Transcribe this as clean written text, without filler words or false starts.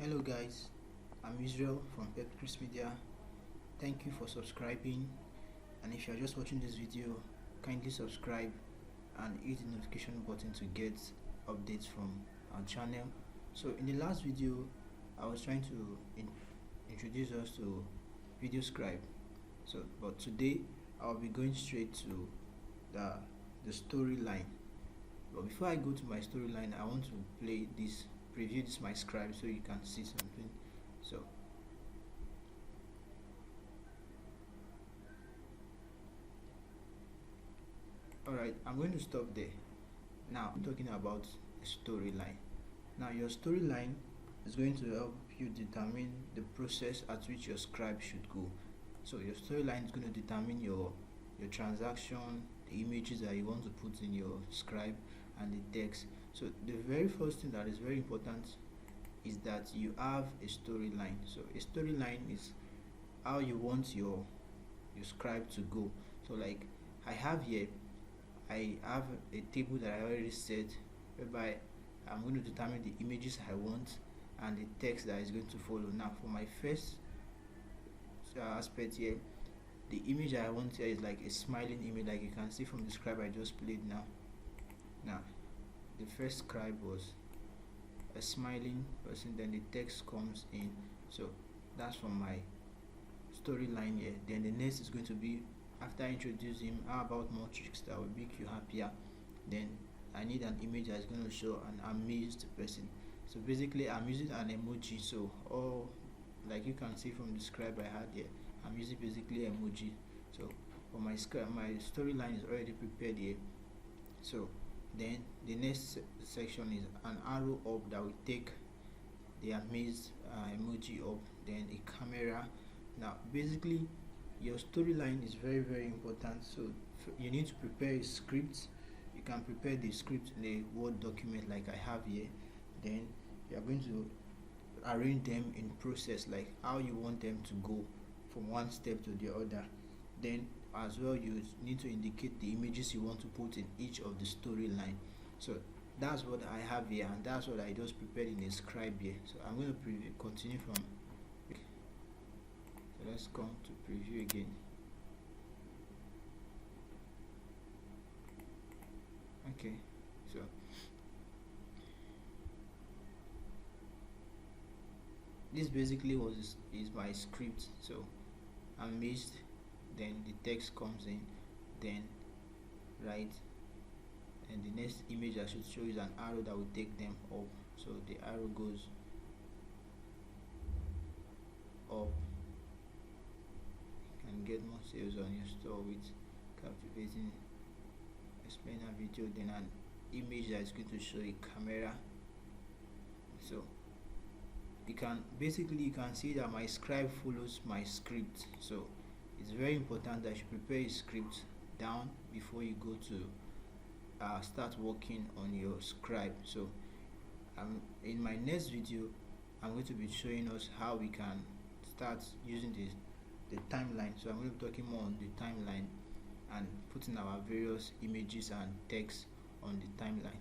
Hello guys, I'm Israel from Chris Media. Thank you for subscribing, and if you are just watching this video, kindly subscribe and hit the notification button to get updates from our channel. So in the last video, I was trying to introduce us to videoscribe. But today I'll be going straight to the storyline. But before I go to my storyline, I want to preview this my scribe so you can see something. So alright, I'm going to stop there. Now I'm talking about a storyline. Now your storyline is going to help you determine the process at which your scribe should go. So your storyline is going to determine your transaction, the images that you want to put in your scribe, and the text. So the very first thing that is very important is that you have a storyline. So a storyline is how you want your scribe to go. So like I have here, I have a table that I already set, whereby I'm going to determine the images I want and the text that is going to follow. Now for my first aspect here, the image I want here is like a smiling image, like you can see from the scribe I just played now. The first scribe was a smiling person, then the text comes in. So that's from my storyline here. Then the next is going to be, after I introduce him, how about more tricks that will make you happier? Then I need an image that's going to show an amazed person. So basically I'm using an emoji. So all, like you can see from the scribe I had here, I'm using basically emoji. So for my storyline is already prepared here. So then the next section is an arrow up that will take the amazed emoji up, then a camera. Now basically your storyline is very important. So you need to prepare a script. You can prepare the script in a Word document like I have here. Then you are going to arrange them in process, like how you want them to go from one step to the other. Then as well, you need to indicate the images you want to put in each of the storyline. So that's what I have here, and that's what I just prepared in a scribe here. So I'm going to continue from. So let's come to preview again. Okay, so this basically is my script. So I'm missed, then the text comes in, then right, and the next image I should show is an arrow that will take them up. So the arrow goes up. You can get more sales on your store with captivating explainer video, then an image that is going to show a camera. So you can see that my scribe follows my script. So it's very important that you prepare a script down before you go to start working on your scribe. So in my next video, I'm going to be showing us how we can start using the timeline. So I'm going to be talking more on the timeline and putting our various images and text on the timeline.